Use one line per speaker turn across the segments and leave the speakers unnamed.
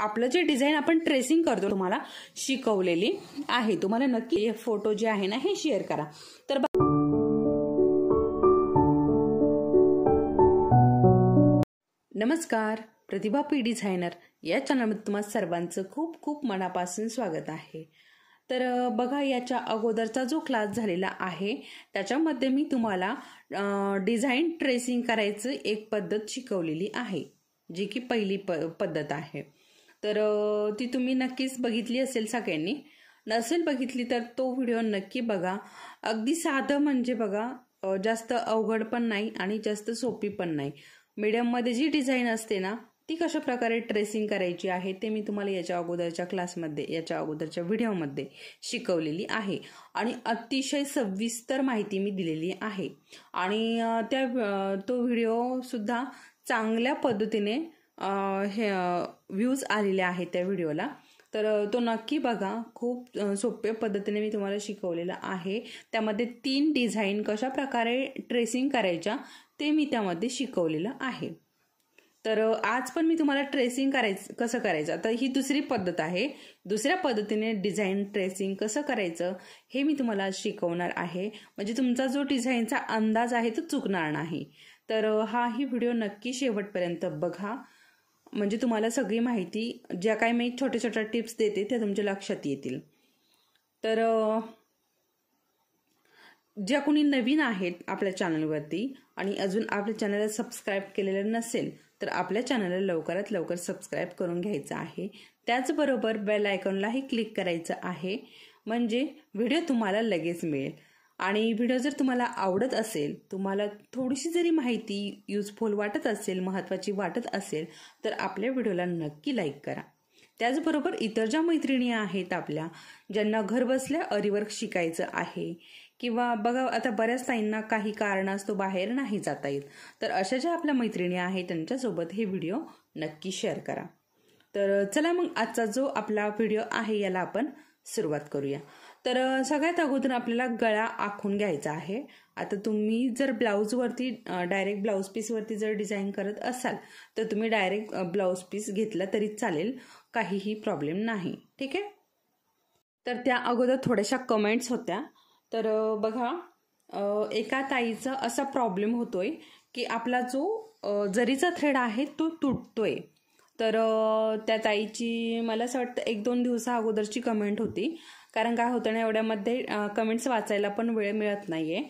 आपलं जे डिझाईन आपण ट्रेसिंग करतो तुम्हाला शिकवलेली आहे। तुम्हाला नक्की हे फोटो जे आहे ना हे शेअर करा। तर नमस्कार, प्रतिभा पी डिझायनर या चॅनलमध्ये तुम्हा सर्वांचं खूप खूप मनापासून स्वागत आहे। तर बघा, याच्या अगोदरचा जो क्लास झालेला आहे त्याच्यामध्ये मी तुम्हाला डिझाईन ट्रेसिंग करायचं एक पद्धत शिकवलेली आहे, जी की पहिली पद्धत आहे। तर ती तुम्ही नक्कीच बघितली असेल सगळ्यांनी। नसेल बघितली तर तो व्हिडिओ नक्की बघा। अगदी साधं म्हणजे बघा, जास्त अवघड पण नाही आणि जास्त सोपी पण नाही। मीडियम मध्ये जी डिझाईन असते ना ती कशा प्रकारे ट्रेसिंग करायची आहे ते मी तुम्हाला याच्या अगोदरच्या क्लासमध्ये, याच्या अगोदरच्या व्हिडिओमध्ये शिकवलेली आहे आणि अतिशय सविस्तर माहिती मी दिलेली आहे। आणि तो व्हिडिओ सुद्धा चांगल्या पद्धतीने व्ह्यूज आलेले आहेत त्या व्हिडिओला। तर तो नक्की बघा। खूप सोप्या पद्धतीने मी तुम्हाला शिकवलेला आहे। त्यामध्ये 3 डिझाईन कशा प्रकारे ट्रेसिंग करायच्या ते मी त्यामध्ये शिकवलेलं आहे। तर आज पण मी तुम्हाला ट्रेसिंग कसं करायचं, तर ही दुसरी पद्धत आहे। दुसऱ्या पद्धतीने डिझाईन ट्रेसिंग कसं करायचं हे मी तुम्हाला शिकवणार आहे, म्हणजे तुमचा जो डिझाईनचा अंदाज आहे तो चुकणार नाही। तर ही व्हिडिओ नक्की शेवटपर्यंत बघा, म्हणजे तुम्हाला सगळी माहिती, ज्या काही मी छोट्या छोट्या टिप्स देते त्या तुमच्या लक्षात येतील। तर ज्या कोणी नवीन आहेत आपल्या चॅनलवरती आणि अजून आपल्या चॅनलला सबस्क्राईब केलेलं नसेल तर आपल्या चॅनलला लवकरात लवकर सबस्क्राईब करून घ्यायचं आहे। त्याचबरोबर बेल आयकॉनलाही क्लिक करायचं आहे, म्हणजे व्हिडिओ तुम्हाला लगेच मिळेल। आणि व्हिडिओ जर तुम्हाला आवडत असेल, तुम्हाला थोडीशी जरी माहिती युजफुल वाटत असेल, महत्त्वाची वाटत असेल, तर आपल्या व्हिडिओला नक्की लाईक करा। त्याचबरोबर इतर ज्या मैत्रिणी आहेत आपल्या, ज्यांना घर बसल्या आरीवर्क शिकायचं आहे, किंवा बघा आता बऱ्याच ताईंना काही कारणास्तव बाहेर नाही जाता येत, तर अशा ज्या आपल्या मैत्रिणी आहेत त्यांच्यासोबत हे व्हिडिओ नक्की शेअर करा। तर चला मग आजचा जो आपला व्हिडिओ आहे याला आपण सुरुवात करूया। तर सगळ्यात अगोदर आपल्याला गळा आखून घ्यायचा आहे। आता तुम्ही जर ब्लाऊजवरती डायरेक्ट ब्लाऊज पीसवरती जर डिझाईन करत असाल तर तुम्ही डायरेक्ट ब्लाऊज पीस घेतला तरी चालेल, काहीही प्रॉब्लेम नाही, ठीक आहे। तर त्या अगोदर थोड्याशा कमेंट्स होत्या। तर बघा, एका ताईचा असा प्रॉब्लेम होतोय की आपला जो जरीचा थ्रेड आहे तो तुटतोय। तर त्या ताईची मला असं वाटतं 1-2 दिवसा अगोदरची कमेंट होती, कारण काय होतं ना, एवढ्यामध्ये कमेंट्स वाचायला पण वेळ मिळत नाहीये।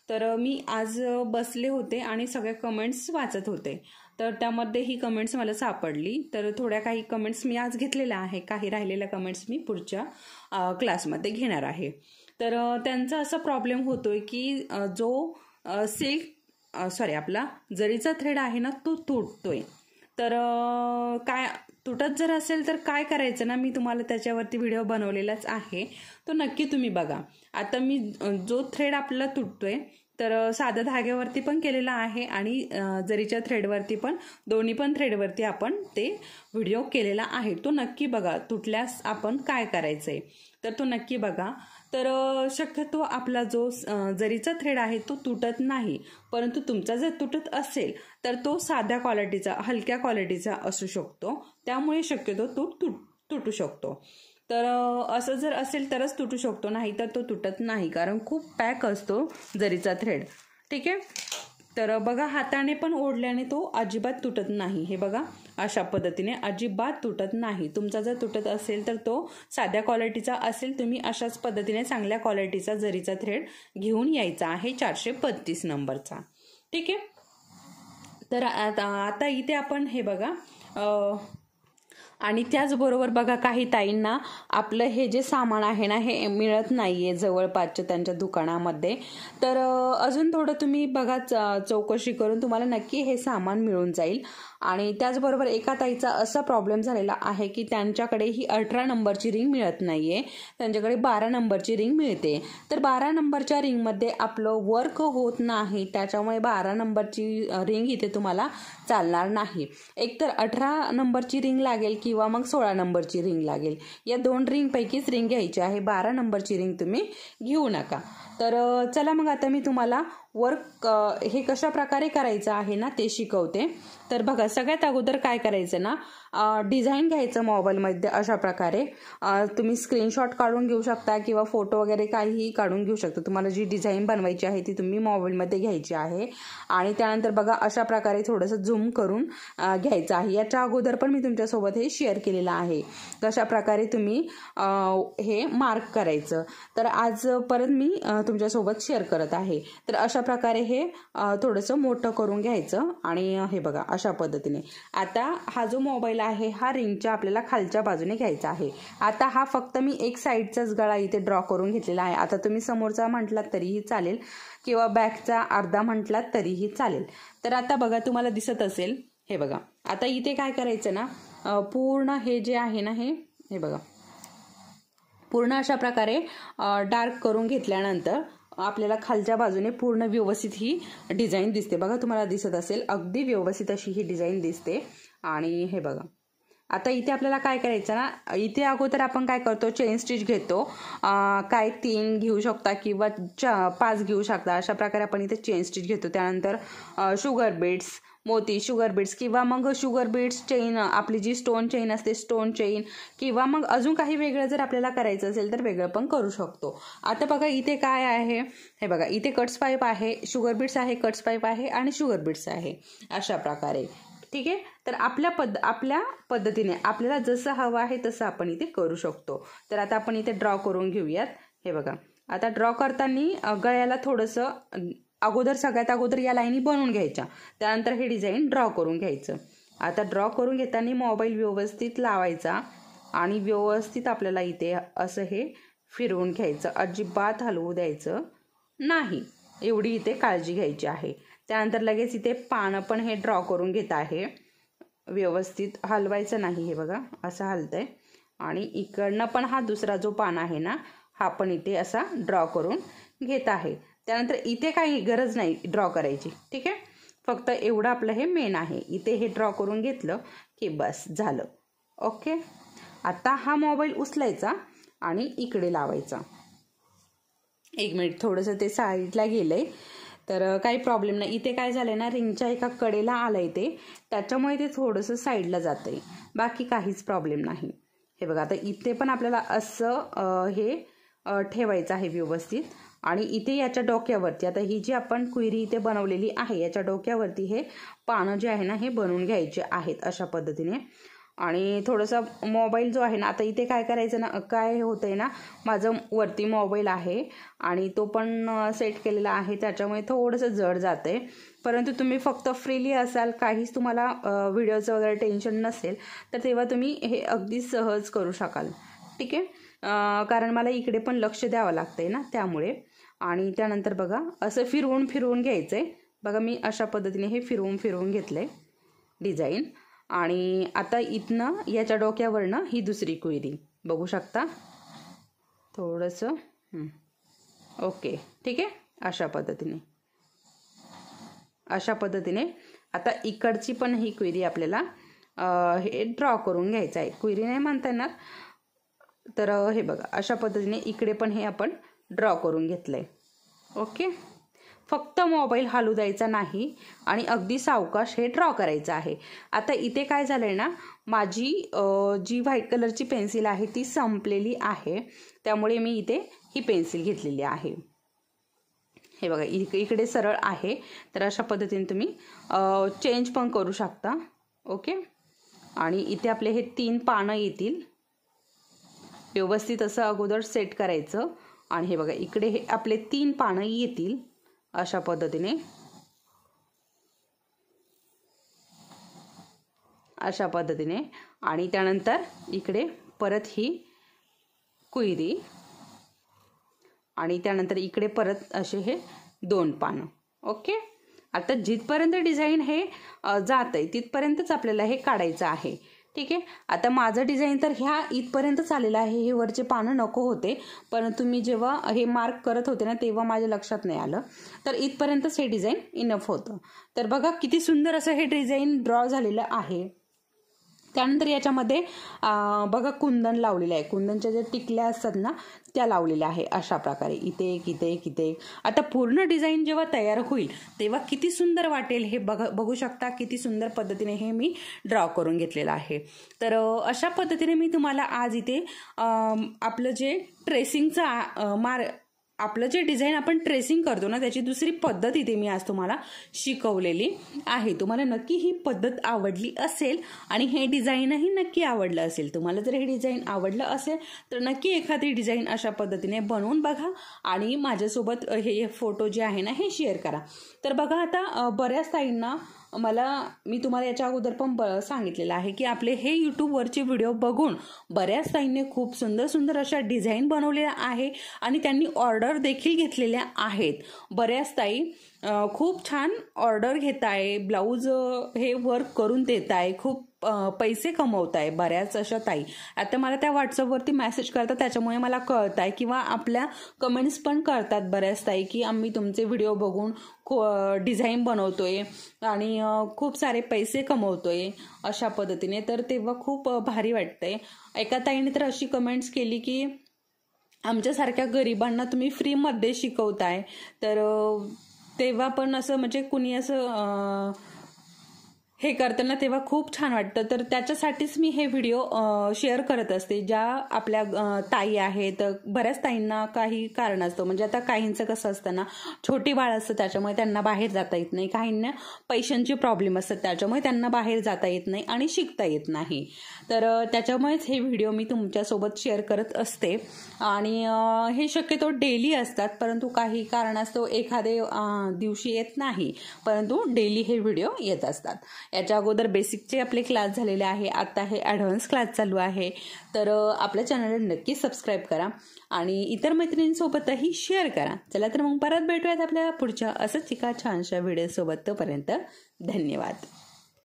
तर मी आज बसले होते आणि सगळ्या कमेंट्स वाचत होते, तर त्यामध्ये ही कमेंट्स मला सापडली। तर थोड्या काही कमेंट्स मी आज घेतलेल्या आहे, काही राहिलेल्या कमेंट्स मी पुढच्या क्लासमध्ये घेणार आहे। तर त्यांचा असा प्रॉब्लेम होतोय की जो आपला जरीचा थ्रेड आहे ना तो तुटतोय। तर काय तुटत जर असेल तर काय करायचं ना, मी तुम्हाला त्याच्यावरती व्हिडिओ बनवलेलाच आहे, तो नक्की तुम्ही बघा। आता मी जो थ्रेड आपल्याला तुटतोय तर साध्या धाग्यावरती पण केलेला आहे आणि जरीच्या थ्रेडवरती पण, दोन्ही पण थ्रेडवरती आपण ते व्हिडिओ केलेला आहे, तो नक्की बघा। तुटल्यास आपण काय करायचंय तर तो नक्की बघा। तर शक्यतो आपला जो जरीचा थ्रेड आहे तो तुटत नाही, परंतु तुमचा जर तुटत असेल तर तो साध्या क्वालिटीचा, हलक्या क्वालिटीचा असू शकतो, त्यामुळे शक्यतो तो तुटू शकतो। तर असं जर असेल तरच तुटू शकतो, नाही तर तो तुटत नाही, कारण खूप पॅक असतो जरीचा थ्रेड, ठीक आहे। तर बघा, हाताने पण ओढल्याने तो अजिबात तुटत नाही। हे बघा, अशा पद्धतीने अजिबात तुटत नाही। तुमचा जर तुटत असेल तर तो साध्या क्वालिटीचा असेल, तुम्ही अशाच पद्धतीने चांगल्या क्वालिटीचा जरीचा थ्रेड घेऊन यायचा आहे, 432 नंबरचा, ठीक आहे। तर आता इथे आपण हे बघा, आणि त्याचबरोबर बघा, काही ताईंना आपलं हे जे सामान आहे ना हे मिळत नाहीये जवळपासच्या त्यांच्या दुकानामध्ये। तर अजून थोडं तुम्ही बघा, चौकशी करून तुम्हाला नक्की हे सामान मिळून जाईल। आणि त्याचबरोबर एका ताईचा असा प्रॉब्लेम झालेला आहे की त्यांच्याकडे ही 18 नंबरची रिंग मिळत नाहीये, त्यांच्याकडे 12 नंबरची रिंग मिळते। तर 12 नंबरच्या रिंगमध्ये आपलं वर्क होत नाही, त्याच्यामुळे 12 नंबरची रिंग इथे तुम्हाला चालणार नाही। एकतर 18 नंबरची रिंग लागेल किंवा मग 16 नंबरची रिंग लागेल, या 2 रिंग पैकीच रिंग घ्यायची आहे। 12 नंबरची रिंग तुम्ही घेऊ नका। तर चला मग आता मी तुम्हाला वर्क हे कशा प्रकारे करायचं आहे ना ते शिकवते। तर बघा, सगळ्यात अगोदर काय करायचं ना, डिझाईन घ्यायचं मोबाईलमध्ये अशा प्रकारे तुम्ही स्क्रीनशॉट काढून घेऊ शकता किंवा फोटो वगैरे काहीही काढून घेऊ शकता। तुम्हाला जी डिझाईन बनवायची आहे ती तुम्ही मोबाईलमध्ये घ्यायची आहे आणि त्यानंतर बघा अशा प्रकारे थोडंसं झूम करून घ्यायचं आहे। याच्या अगोदर पण मी तुमच्यासोबत हे शेअर केलेलं आहे कशा प्रकारे तुम्ही हे मार्क करायचं, तर आज परत मी तुमच्यासोबत शेअर करत आहे। तर अशा प्रकारे हे थोडंसं मोठं करून घ्यायचं आणि हे बघा अशा पद्धतीने। आता हा जो मोबाईल आहे हा रिंगच्या आपल्याला खालच्या बाजूने घ्यायचा आहे। आता हा फक्त मी एक साईडचाच गळा इथे ड्रॉ करून घेतलेला आहे। आता तुम्ही समोरचा म्हटलात तरीही चालेल किंवा बॅकचा अर्धा म्हटलात तरीही चालेल। तर आता बघा तुम्हाला दिसत असेल, हे बघा आता इथे काय करायचं ना, पूर्ण हे जे आहे ना हे बघा पूर्ण अशा प्रकारे डार्क करून घेतल्यानंतर आपल्याला खालच्या बाजूने पूर्ण व्यवस्थित ही डिझाईन दिसते। बघा तुम्हाला दिसत असेल अगदी व्यवस्थित अशी ही डिझाईन दिसते। आणि हे बघा आता इथे आपल्याला काय करायचं ना, इथे अगोदर आपण काय करतो चेन स्टिच घेतो, काय 3 घेऊ शकता किंवा 5 घेऊ शकता, अशा प्रकारे आपण इथे चेन स्टिच घेतो। त्यानंतर शुगर बीड्स, मोती शुगर बीड्स किंवा मग शुगर बीड्स चेन, आपली जी स्टोन चेन असते स्टोन चेन, किंवा मग अजून काही वेगळं जर आपल्याला करायचं असेल तर वेगळं पण करू शकतो। आता बघा इथे काय आहे, हे बघा इथे कट्स पाईप आहे, शुगर बीड्स आहे, कट्स पाईप आहे आणि शुगर बीड्स आहे अशा प्रकारे। ठीक आहे, तर आपल्या पद्धतीने आपल्याला जसं हवं आहे तसं आपण इथे करू शकतो। तर आता आपण इथे ड्रॉ करून घेऊयात। हे बघा आता ड्रॉ करताना गळ्याला थोडंसं अगोदर सगळ्यात अगोदर या लाईनी बनवून घ्यायच्या, त्यानंतर हे डिझाईन ड्रॉ करून घ्यायचं। आता ड्रॉ करून घेताना मोबाईल व्यवस्थित लावायचा आणि व्यवस्थित आपल्याला इथे असं हे फिरवून घ्यायचं, अजिबात हलवू द्यायचं नाही, एवढी इथे काळजी घ्यायची आहे। त्यानंतर लगेच इथे पानं पण हे ड्रॉ करून घेत आहे, व्यवस्थित हलवायचं नाही। हे बघा असं हलतंय आणि इकडनं पण हा दुसरा जो पान आहे ना हा पण इथे असा ड्रॉ करून घेत आहे। त्यानंतर इथे काही गरज नाही ड्रॉ करायची, ठीक आहे, फक्त एवढं आपलं हे मेन आहे। इथे हे ड्रॉ करून घेतलं की बस झालं, ओके। आता हा मोबाईल उचलायचा आणि इकडे लावायचा। 1 मिनिट थोडंसं ते साईडला गेलंय तर काही प्रॉब्लेम नाही। इथे काय झालंय ना, रिंगच्या एका कडेला आलंय ते, त्याच्यामुळे ते थोडंसं साईडला जातंय, बाकी काहीच प्रॉब्लेम नाही। हे बघा आता इथे पण आपल्याला असं हे ठेवायचं आहे व्यवस्थित आणि इथे याच्या डोक्यावरती, आता ही जी आपण क्वेरी इथे बनवलेली आहे याच्या डोक्यावरती हे पानं जे आहे ना हे बनवून घ्यायचे आहेत अशा पद्धतीने। आणि थोडंसं मोबाईल जो आहे ना, आता इथे काय करायचं ना, काय होतंय ना, माझं वरती मोबाईल आहे आणि तो पण सेट केलेला आहे, त्याच्यामुळे थोडंसं जड जातंय। परंतु तुम्ही फक्त फ्रीली असाल, काहीच तुम्हाला व्हिडिओचं वगैरे टेन्शन नसेल तर तेव्हा तुम्ही हे अगदी सहज करू शकाल, ठीक आहे। कारण मला इकडे पण लक्ष द्यावं लागतंय ना त्यामुळे। आणि त्यानंतर बघा असं फिरवून फिरवून घ्यायचंय, बघा मी अशा पद्धतीने हे फिरवून फिरवून घेतलंय डिझाईन। आणि आता इथनं याच्या डोक्यावरनं ही दुसरी क्वेरी बघू शकता थोडंसं, ओके ठीक आहे, अशा पद्धतीने आता इकडची पण ही क्वेरी आपल्याला हे ड्रॉ करून घ्यायचं आहे। क्वेरी नाही म्हणता येणार, तर हे बघा अशा पद्धतीने इकडे पण हे आपण ड्रॉ करून घेतलंय, ओके। फक्त मोबाईल हलू द्यायचा नाही आणि अगदी सावकाश हे ड्रॉ करायचं आहे। आता इथे काय झालंय ना, माझी जी व्हाईट कलरची पेन्सिल आहे ती संपलेली आहे, त्यामुळे मी इथे ही पेन्सिल घेतलेली आहे। हे बघा इकडे सरळ आहे, तर अशा पद्धतीने तुम्ही चेंज पण करू शकता, ओके। आणि इथे आपले हे 3 पानं येतील, व्यवस्थित असं अगोदर सेट करायचं आणि हे बघा इकडे हे आपले 3 पानं येतील अशा पद्धतीने, आणि त्यानंतर इकडे परत ही क्वेरी आणि त्यानंतर इकडे परत असे हे 2 पानं, ओके। आता जिथपर्यंत डिझाईन हे जातंय तिथपर्यंतच आपल्याला हे काढायचं आहे, ठीक आहे। आता माझं डिझाईन तर ह्या इथपर्यंतच आलेलं आहे, हे वरचे पानं नको होते, परंतु मी जेव्हा हे मार्क करत होते ना तेव्हा माझ्या लक्षात नाही आलं, तर इथपर्यंतच हे डिझाईन इनफ होतं। तर बघा किती सुंदर असं हे डिझाईन ड्रॉ झालेलं आहे। त्यानंतर याच्यामध्ये बघा कुंदन लावलेलं आहे. कुंदनच्या ज्या टिकल्या असतात ना त्या लावलेल्या आहे अशा प्रकारे, इथे एक इथे एक इथे एक. आता पूर्ण डिझाईन जेव्हा तयार होईल तेव्हा किती सुंदर वाटेल हे बघू शकता. किती सुंदर पद्धतीने हे मी ड्रॉ करून घेतलेलं आहे. तर अशा पद्धतीने मी तुम्हाला आज इथे आपलं जे ट्रेसिंगचं आपलं जे डिझाईन आपण ट्रेसिंग करतो ना त्याची दुसरी पद्धत इथे मी आज तुम्हाला शिकवलेली आहे. तुम्हाला नक्की ही पद्धत आवडली असेल आणि हे डिझाईनही नक्की आवडलं असेल. तुम्हाला जर हे डिझाईन आवडलं असेल तर नक्की एखादी डिझाईन अशा पद्धतीने बनवून बघा आणि माझ्यासोबत हे फोटो जे आहे ना हे शेअर करा. तर बघा आता बऱ्याच ताईंना मी तुम्हाला याच्या अगोदर पण सांगितलेलं आहे की आपले हे यूट्यूबवरचे व्हिडिओ बघून बऱ्याच ताईंनी खूप सुंदर सुंदर अशा डिझाईन बनवलेल्या आहे आणि त्यांनी ऑर्डर देखील घेतलेल्या आहेत. बऱ्याच ताई खूप छान ऑर्डर घेत आहे, ब्लाऊज हे वर्क करून देत आहे, खूप पैसे कमवत आहे बऱ्याच अशा ताई. आता मला त्या व्हॉट्सअपवरती मेसेज करतात त्याच्यामुळे मला कळत आहे किंवा आपल्या कमेंट्स पण करतात बऱ्याच ताई की आम्ही तुमचे व्हिडिओ बघून डिझाईन बनवतोय आणि खूप सारे पैसे कमवतोय अशा पद्धतीने. तर तेव्हा खूप भारी वाटतंय. एका ताईने तर अशी कमेंट्स केली की आमच्यासारख्या गरिबांना तुम्ही फ्रीमध्ये शिकवताय. तर तेव्हा पण असं म्हणजे कुणी असं हे करताना तेव्हा खूप छान वाटतं. तर त्याच्यासाठीच मी हे व्हिडिओ शेअर करत असते. ज्या आपल्या ताई आहेत, बऱ्याच ताईंना काही कारण असतं, म्हणजे आता काहींचं कसं असतं ना छोटी बाळ असतं त्याच्यामुळे त्यांना बाहेर जाता येत नाही, काहींना पैशांचे प्रॉब्लेम असतात त्याच्यामुळे त्यांना बाहेर जाता येत नाही आणि शिकता येत नाही. तर त्याच्यामुळेच हे व्हिडिओ मी तुमच्यासोबत शेअर करत असते आणि हे शक्यतो डेली असतात, परंतु काही कारणास्तव एखादे दिवशी येत नाही, परंतु डेली हे व्हिडिओ येत असतात. याच्या अगोदर बेसिकचे आपले क्लास झालेले आहे, आता हे ॲडव्हान्स क्लास चालू आहे. तर आपल्या चॅनलला नक्की सबस्क्राईब करा आणि इतर मैत्रिणींसोबतही शेअर करा. चला तर मग परत भेटूयात आपल्या पुढच्या असंच एका छानशा व्हिडिओसोबत. तोपर्यंत धन्यवाद.